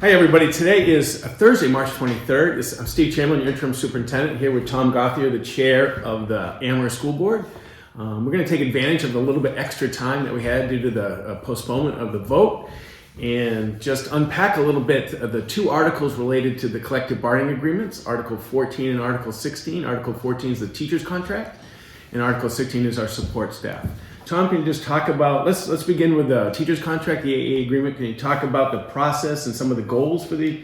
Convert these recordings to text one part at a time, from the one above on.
Hi everybody, today is Thursday, March 23rd. I'm Steve Chamberlain, your interim superintendent, here with Tom Gauthier, the chair of the Amherst School Board. We're going to take advantage of a little bit extra time that we had due to the postponement of the vote and just unpack a little bit of the two articles related to the collective bargaining agreements, Article 14 and Article 16. Article 14 is the teacher's contract and Article 16 is our support staff. Tom, can you just talk about, let's begin with the teacher's contract, the AA agreement. Can you talk about the process and some of the goals for the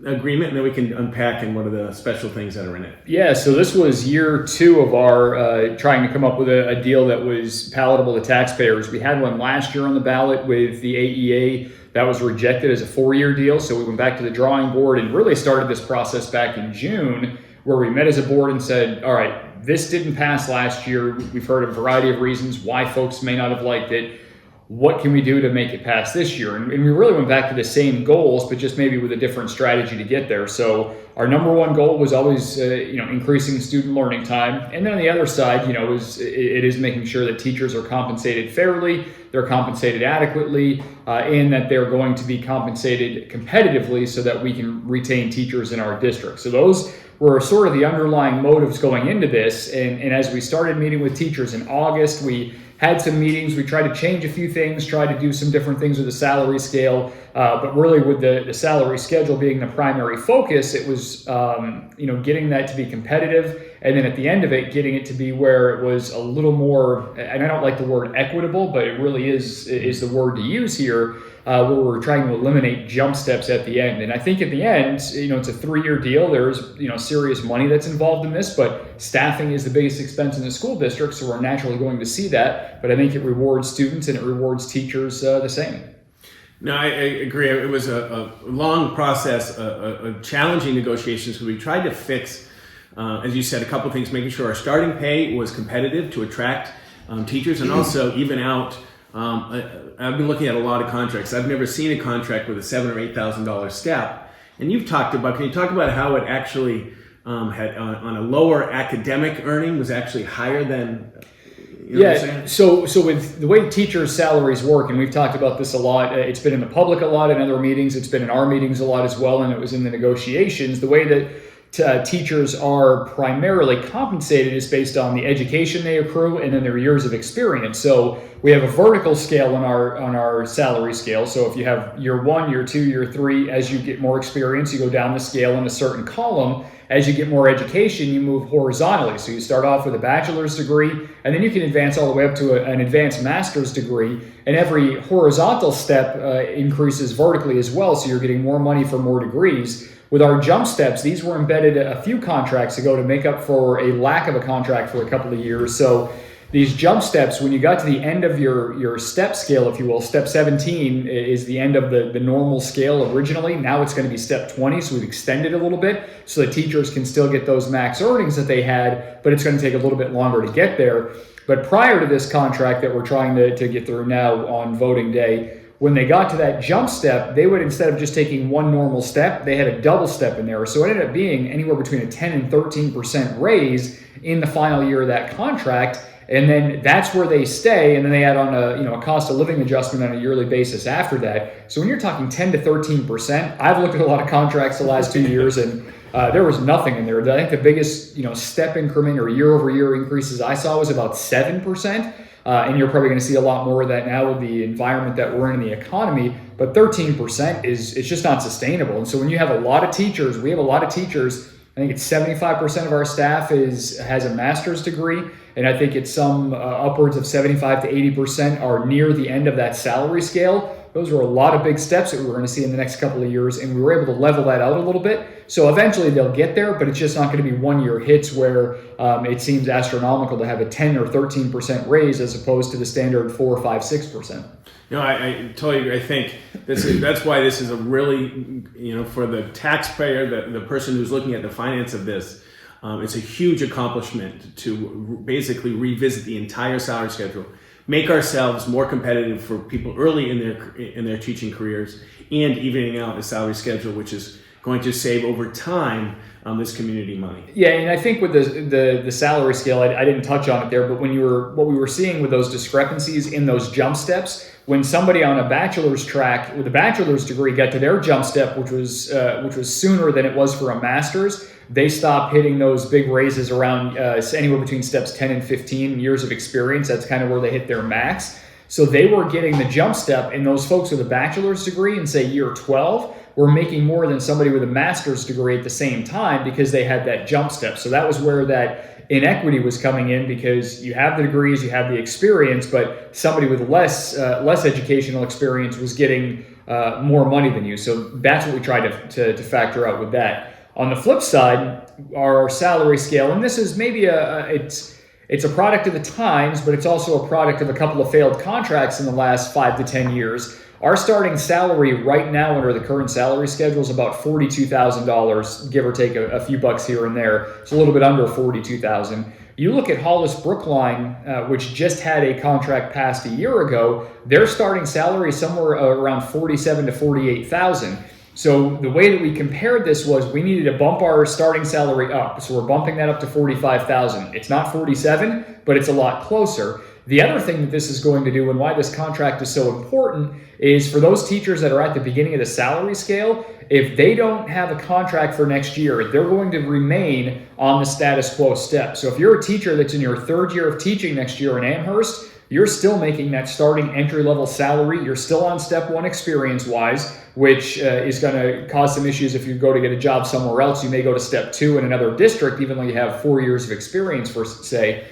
agreement, and then we can unpack and what are the special things that are in it? Yeah, so this was year two of our trying to come up with a deal that was palatable to taxpayers. We had one last year on the ballot with the AEA that was rejected as a 4-year deal. So we went back to the drawing board and really started this process back in June, where we met as a board and said, all right, this didn't pass last year. We've heard a variety of reasons why folks may not have liked it. What can we do to make it pass this year? And we really went back to the same goals, but just maybe with a different strategy to get there. So our number one goal was always, increasing student learning time. And then on the other side, it is making sure that teachers are compensated fairly, they're compensated adequately, and that they're going to be compensated competitively so that we can retain teachers in our district. So those were sort of the underlying motives going into this. And as we started meeting with teachers in August, we had some meetings. We tried to change a few things, tried to do some different things with the salary scale. But really with the salary schedule being the primary focus, it was, getting that to be competitive. And then at the end of it, getting it to be where it was a little more, and I don't like the word equitable, but it really is the word to use here, where we're trying to eliminate jump steps at the end. And I think at the end, it's a 3-year deal. There's, serious money that's involved in this, but staffing is the biggest expense in the school district. So we're naturally going to see that, but I think it rewards students and it rewards teachers the same. No, I agree. It was a long process, a challenging negotiations, because we tried to fix, as you said, a couple of things, making sure our starting pay was competitive to attract teachers and also even out. I've been looking at a lot of contracts. I've never seen a contract with a $7,000 or $8,000 step. And you've talked about, can you talk about how it actually had on a lower academic earning was actually higher than, So with the way teachers' salaries work, and we've talked about this a lot, it's been in the public a lot in other meetings, it's been in our meetings a lot as well, and it was in the negotiations. The way that teachers are primarily compensated is based on the education they accrue and then their years of experience. So we have a vertical scale on our salary scale. So if you have year 1, year 2, year 3, as you get more experience, you go down the scale in a certain column. As you get more education, you move horizontally. So you start off with a bachelor's degree, and then you can advance all the way up to an advanced master's degree. And every horizontal step increases vertically as well. So you're getting more money for more degrees. With our jump steps, these were embedded a few contracts ago to make up for a lack of a contract for a couple of years. So these jump steps, when you got to the end of your step scale, if you will, step 17 is the end of the normal scale originally. Now it's going to be step 20, so we've extended a little bit so that teachers can still get those max earnings that they had, but it's going to take a little bit longer to get there. But prior to this contract that we're trying to get through now on voting day, when they got to that jump step, they would, instead of just taking one normal step, they had a double step in there. So it ended up being anywhere between a 10 and 13% raise in the final year of that contract. And then that's where they stay. And then they add on a cost of living adjustment on a yearly basis after that. So when you're talking 10 to 13%, I've looked at a lot of contracts the last 2 years and there was nothing in there. I think the biggest, step increment or year over year increases I saw was about 7%. And you're probably going to see a lot more of that now with the environment that we're in the economy. But 13% it's just not sustainable. And so when you have a lot of teachers, we have a lot of teachers. I think it's 75% of our staff has a master's degree, and I think it's some upwards of 75 to 80% are near the end of that salary scale. Those were a lot of big steps that we were going to see in the next couple of years, and we were able to level that out a little bit. So eventually they'll get there, but it's just not going to be 1-year hits where it seems astronomical to have a 10 or 13% raise as opposed to the standard 4, 5, 6%. I totally agree. I think that's why this is a really, for the taxpayer, the person who's looking at the finance of this, it's a huge accomplishment to basically revisit the entire salary schedule, make ourselves more competitive for people early in their teaching careers, and evening out the salary schedule, which is going to save over time this community money. Yeah, and I think with the salary scale, I didn't touch on it there, but what we were seeing with those discrepancies in those jump steps when somebody on a bachelor's track with a bachelor's degree got to their jump step, which was sooner than it was for a master's, they stopped hitting those big raises around anywhere between steps 10 and 15 years of experience. That's kind of where they hit their max. So they were getting the jump step, and those folks with a bachelor's degree in, say, year 12 were making more than somebody with a master's degree at the same time because they had that jump step. So that was where that inequity was coming in, because you have the degrees, you have the experience, but somebody with less educational experience was getting more money than you. So that's what we tried to factor out with that. On the flip side, our salary scale, and this is maybe it's a product of the times, but it's also a product of a couple of failed contracts in the last 5 to 10 years. Our starting salary right now under the current salary schedule is about $42,000, give or take a few bucks here and there. It's a little bit under $42,000. You look at Hollis Brookline, which just had a contract passed a year ago, their starting salary is somewhere around $47,000 to $48,000. So the way that we compared this was we needed to bump our starting salary up. So we're bumping that up to $45,000. It's not $47,000, but it's a lot closer. The other thing that this is going to do, and why this contract is so important, is for those teachers that are at the beginning of the salary scale, if they don't have a contract for next year, they're going to remain on the status quo step. So if you're a teacher that's in your third year of teaching next year in Amherst, you're still making that starting entry-level salary. You're still on step one experience-wise, which is going to cause some issues if you go to get a job somewhere else. You may go to step two in another district, even though you have 4 years of experience, for say.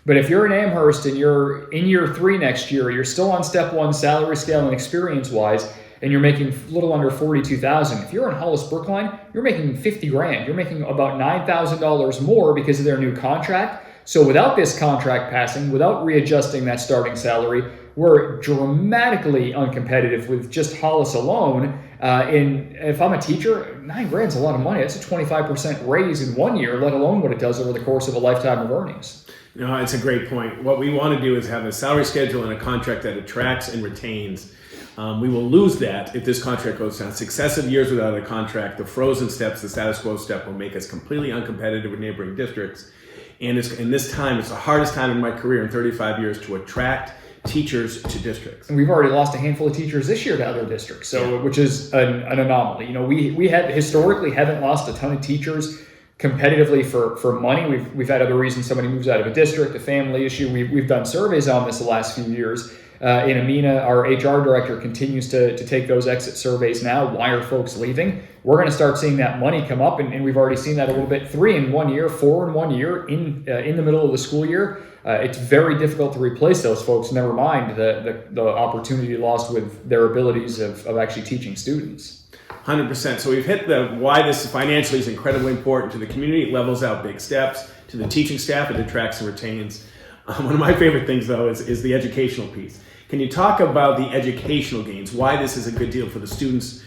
But if you're in Amherst and you're in year 3 next year, you're still on step one salary scale and experience-wise, and you're making a little under $42,000. If you're in Hollis Brookline, you're making $50,000. You're making about $9,000 more because of their new contract. So without this contract passing, without readjusting that starting salary, we're dramatically uncompetitive with just Hollis alone. And if I'm a teacher, $9,000 is a lot of money. That's a 25% raise in 1 year, let alone what it does over the course of a lifetime of earnings. No, it's a great point. What we want to do is have a salary schedule and a contract that attracts and retains. We will lose that if this contract goes down. Successive years without a contract, the frozen steps, the status quo step, will make us completely uncompetitive with neighboring districts. And in this time, it's the hardest time in my career in 35 years to attract teachers to districts. And we've already lost a handful of teachers this year to other districts, so which is an anomaly. You know, we had historically haven't lost a ton of teachers competitively for money. We've had other reasons. Somebody moves out of a district, a family issue. We've done surveys on this the last few years. In Amina, our HR director continues to take those exit surveys now. Why are folks leaving? We're going to start seeing that money come up, and we've already seen that a little bit. 3 in 1 year, 4 in 1 year in the middle of the school year. It's very difficult to replace those folks, never mind the opportunity lost with their abilities of actually teaching students. 100%. So we've hit why this financially is incredibly important to the community. It levels out big steps. To the teaching staff, it attracts and retains. One of my favorite things, though, is the educational piece. Can you talk about the educational gains, why this is a good deal for the students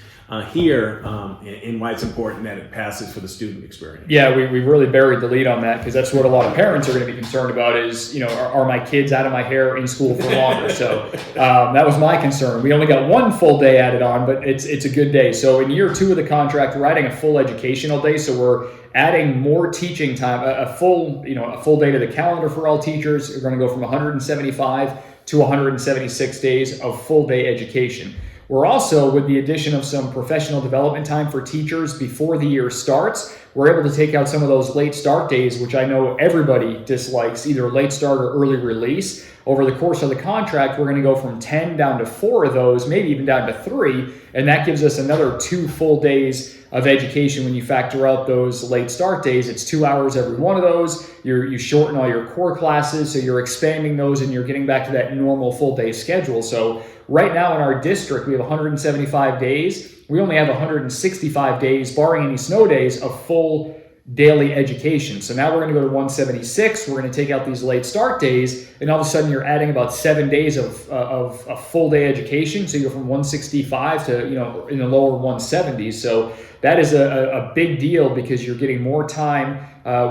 here, and why it's important that it passes for the student experience? Yeah, we really buried the lead on that, because that's what a lot of parents are going to be concerned about is, are my kids out of my hair in school for longer? So that was my concern. We only got 1 full day added on, but it's a good day. So in year 2 of the contract, we're adding a full educational day. So we're adding more teaching time, a full day to the calendar for all teachers. We're going to go from 175 to 176 days of full day education. We're also, with the addition of some professional development time for teachers before the year starts, we're able to take out some of those late start days, which I know everybody dislikes, either late start or early release. Over the course of the contract, we're going to go from 10 down to 4 of those, maybe even down to 3, and that gives us another 2 full days of education. When you factor out those late start days, it's 2 hours every one of those. You shorten all your core classes, so you're expanding those and you're getting back to that normal full day schedule. So right now in our district, we have 175 days. We only have 165 days, barring any snow days, of full daily education. So now we're going to go to 176. We're going to take out these late start days, and all of a sudden you're adding about 7 days of a full day education. So you're from 165 to in the lower 170s. So that is a big deal, because you're getting more time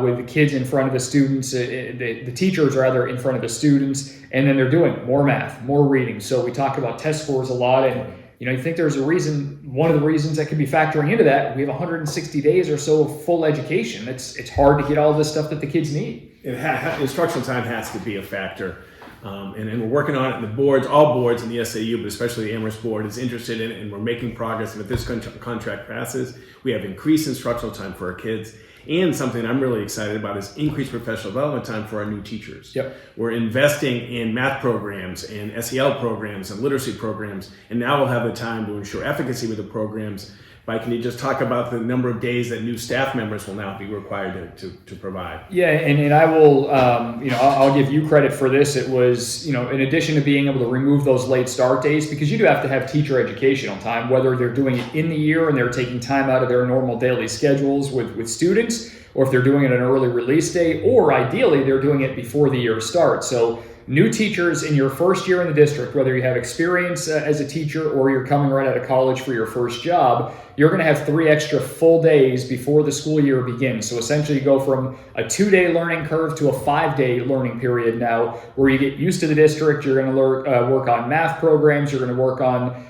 with the kids in front of the students. The teachers are either in front of the students, and then they're doing more math, more reading. So we talk about test scores a lot, and you think there's a reason. One of the reasons that could be factoring into that, we have 160 days or so of full education. It's hard to get all this stuff that the kids need. Instructional time has to be a factor. And we're working on it. And the boards, all boards in the SAU, but especially the Amherst board, is interested in it, and we're making progress. And if this contract passes, we have increased instructional time for our kids. And something I'm really excited about is increased professional development time for our new teachers. Yep. We're investing in math programs and SEL programs and literacy programs, and now we'll have the time to ensure efficacy with the programs. Mike, can you just talk about the number of days that new staff members will now be required to provide? Yeah, and I will, I'll give you credit for this. It was, in addition to being able to remove those late start days, because you do have to have teacher educational time, whether they're doing it in the year and they're taking time out of their normal daily schedules with students, or if they're doing it an early release day, or ideally they're doing it before the year starts. So new teachers in your first year in the district, whether you have experience as a teacher or you're coming right out of college for your first job, you're going to have 3 extra full days before the school year begins. So essentially you go from a 2-day learning curve to a 5-day learning period now, where you get used to the district. You're going to work on math programs. You're going to work on,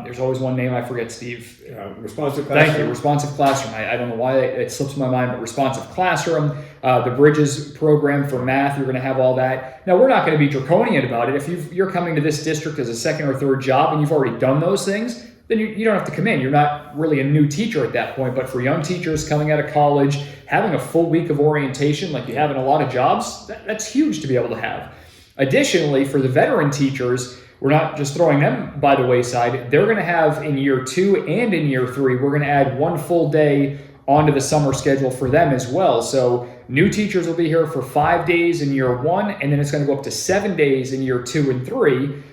there's always one name I forget, Steve. Responsive classroom. Thank you, responsive classroom. I don't know why it slips my mind, but responsive classroom, the Bridges program for math, you're going to have all that. Now, we're not going to be draconian about it. If you're coming to this district as a second or third job and you've already done those things, then you don't have to come in. You're not really a new teacher at that point. But for young teachers coming out of college, having a full week of orientation like you have in a lot of jobs, that's huge to be able to have. Additionally, for the veteran teachers, we're not just throwing them by the wayside. They're going to have in year 2 and in year 3, we're going to add 1 full day onto the summer schedule for them as well. So new teachers will be here for 5 days in year 1, and then it's going to go up to 7 days in year 2 and 3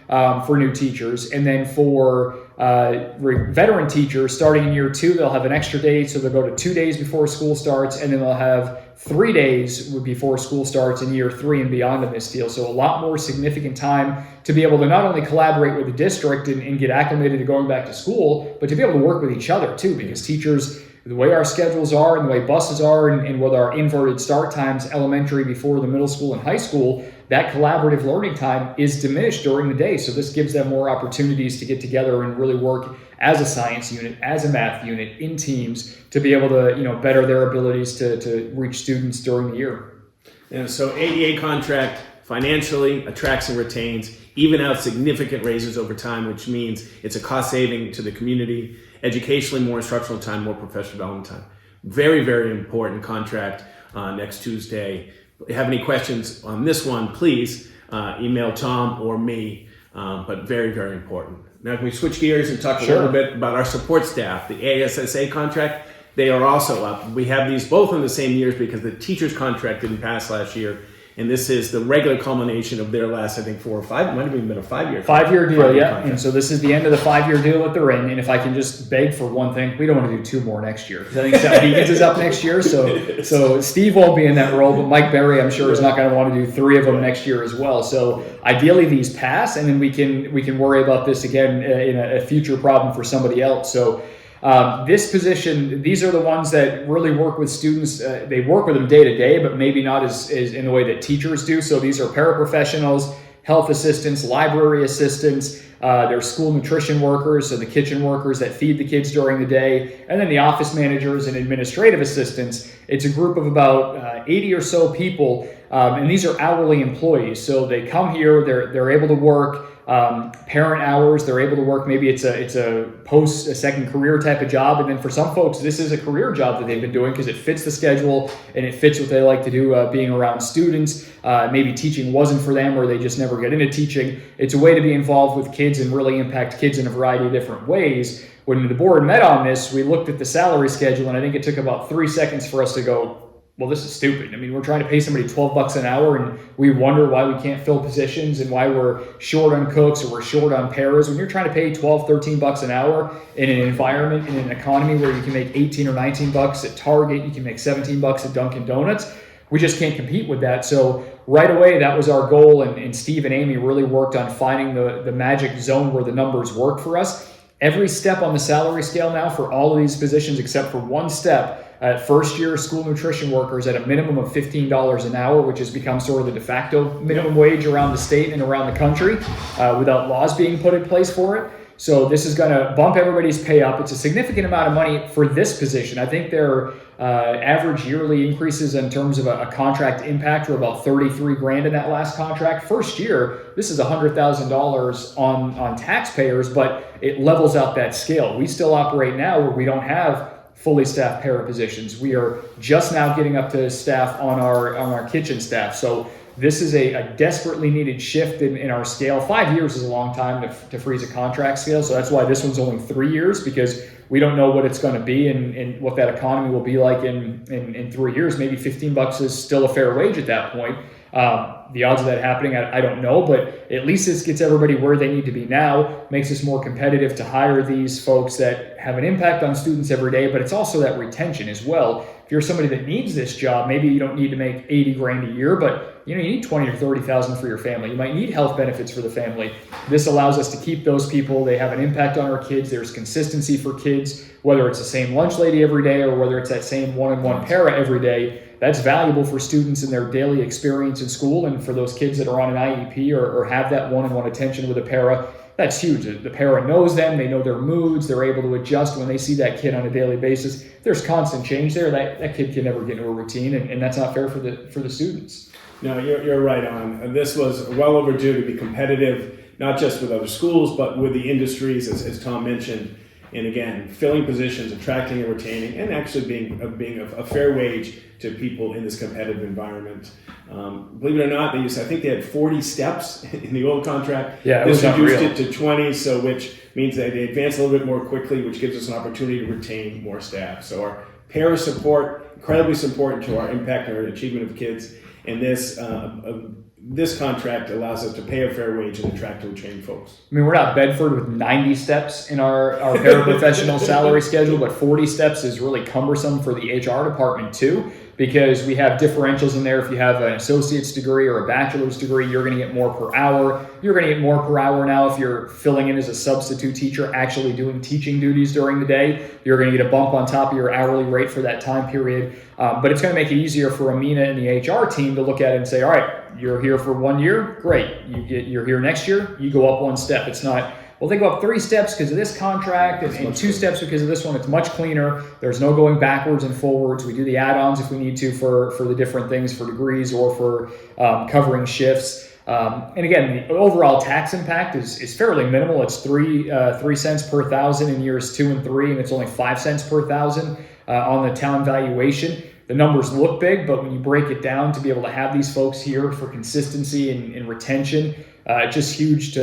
for new teachers. And then for veteran teachers, starting in year 2, they'll have an extra day, so they'll go to 2 days before school starts, and then they'll have 3 days before school starts in year 3 and beyond in this deal. So a lot more significant time to be able to not only collaborate with the district and get acclimated to going back to school, but to be able to work with each other too, because teachers, the way our schedules are and the way buses are, and with our inverted start times, elementary before the middle school and high school, that collaborative learning time is diminished during the day. So this gives them more opportunities to get together and really work as a science unit, as a math unit, in teams, to be able to better their abilities to reach students during the year. And so ADA contract financially attracts and retains, even out significant raises over time, which means it's a cost saving to the community. Educationally, more instructional time, more professional development time. Very, very important contract next Tuesday. If you have any questions on this one, please email Tom or me, but very, very important. Now, can we switch gears and talk a little bit about our support staff? The ASSA contract, they are also up. We have these both in the same years because the teacher's contract didn't pass last year. And this is the regular culmination of their last, I think, 4 or 5. It might have even been a 5-year. 5-year deal, yeah. And so this is the end of the 5-year deal that they're in. And if I can just beg for one thing, we don't want to do 2 more next year. I think South Deacons is up next year, so Steve won't be in that role, but Mike Berry, I'm sure, is not going to want to do 3 of them next year as well. So ideally, these pass, and then we can worry about this again in a future problem for somebody else. So. This position, these are the ones that really work with students. They work with them day to day, but maybe not as in the way that teachers do. So these are paraprofessionals, health assistants, library assistants, they're school nutrition workers, so the kitchen workers that feed the kids during the day, and then the office managers and administrative assistants. It's a group of about 80 or so people, and these are hourly employees. So they come here, they're able to work parent hours. They're able to work. Maybe it's a second career type of job, and then for some folks, this is a career job that they've been doing because it fits the schedule and it fits what they like to do, being around students. Maybe teaching wasn't for them, or they just never get into teaching. It's a way to be involved with kids and really impact kids in a variety of different ways. When the board met on this, we looked at the salary schedule, and I think it took about 3 seconds for us to go, well, this is stupid. I mean, we're trying to pay somebody $12 an hour, and we wonder why we can't fill positions and why we're short on cooks or we're short on paras. When you're trying to pay $12, $13 an hour in an environment, in an economy where you can make 18 or 19 bucks at Target, you can make 17 bucks at Dunkin' Donuts, we just can't compete with that. So right away, that was our goal, and Steve and Amy really worked on finding the magic zone where the numbers work for us. Every step on the salary scale now for all of these positions, except for one step, first year school nutrition workers at a minimum of $15 an hour, which has become sort of the de facto minimum wage around the state and around the country without laws being put in place for it. So this is going to bump everybody's pay up. It's a significant amount of money for this position. I think their average yearly increases in terms of a contract impact were about 33 grand in that last contract. First year, this is $100,000 on taxpayers, but it levels out that scale. We still operate now where we don't have fully staffed para positions. We are just now getting up to staff on our kitchen staff. So this is a desperately needed shift in our scale. 5 years is a long time to freeze a contract scale. So that's why this one's only 3 years, because we don't know what it's going to be and what that economy will be like in 3 years. Maybe $15 is still a fair wage at that point. The odds of that happening, I don't know, but at least this gets everybody where they need to be now, makes us more competitive to hire these folks that have an impact on students every day, but it's also that retention as well. If you're somebody that needs this job, maybe you don't need to make 80 grand a year, but you need 20 or 30,000 for your family. You might need health benefits for the family. This allows us to keep those people. They have an impact on our kids. There's consistency for kids, whether it's the same lunch lady every day or whether it's that same one-on-one para every day. That's valuable for students in their daily experience in school, and for those kids that are on an IEP or have that one-on-one attention with a para, that's huge. The para knows them, they know their moods, they're able to adjust when they see that kid on a daily basis. There's constant change there. That kid can never get into a routine, and that's not fair for the students. No, you're right on. And this was well overdue to be competitive, not just with other schools, but with the industries, as Tom mentioned. And again, filling positions, attracting and retaining, and actually being a fair wage to people in this competitive environment. Believe it or not, I think they had 40 steps in the old contract. Yeah, this reduced it to 20, so which means that they advance a little bit more quickly, which gives us an opportunity to retain more staff. So our para support, incredibly important to our impact and our achievement of kids. And this contract allows us to pay a fair wage and attract and retain folks. I mean, we're not Bedford with 90 steps in our paraprofessional salary schedule, but 40 steps is really cumbersome for the HR department too, because we have differentials in there. If you have an associate's degree or a bachelor's degree, you're going to get more per hour. You're going to get more per hour now if you're filling in as a substitute teacher, actually doing teaching duties during the day. You're going to get a bump on top of your hourly rate for that time period. But it's going to make it easier for Amina and the HR team to look at it and say, all right, you're here for 1 year, great. You're here next year, you go up one step. It's not, well, they go up 3 steps because of this contract and 2 steps because of this one. It's much cleaner. There's no going backwards and forwards. We do the add-ons if we need to for the different things, for degrees or for covering shifts. And again, the overall tax impact is fairly minimal. It's 3 cents per thousand in years 2 and 3, and it's only 5 cents per thousand on the town valuation. The numbers look big, but when you break it down, to be able to have these folks here for consistency and retention, just huge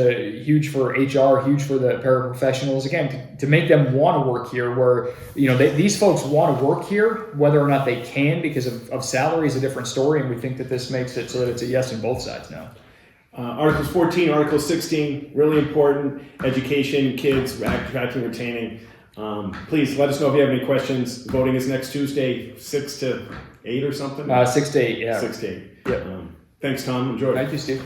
for HR, huge for the paraprofessionals. Again, to make them want to work here, where these folks want to work here, whether or not they can because of salary is a different story, and we think that this makes it so that it's a yes on both sides now. Articles 14, Article 16, really important. Education, kids, attracting, retaining. Please let us know if you have any questions. Voting is next Tuesday, 6 to 8 or something? 6 to 8, yeah. 6 to 8. Yep. Thanks, Tom. Enjoy. Thank you, Steve.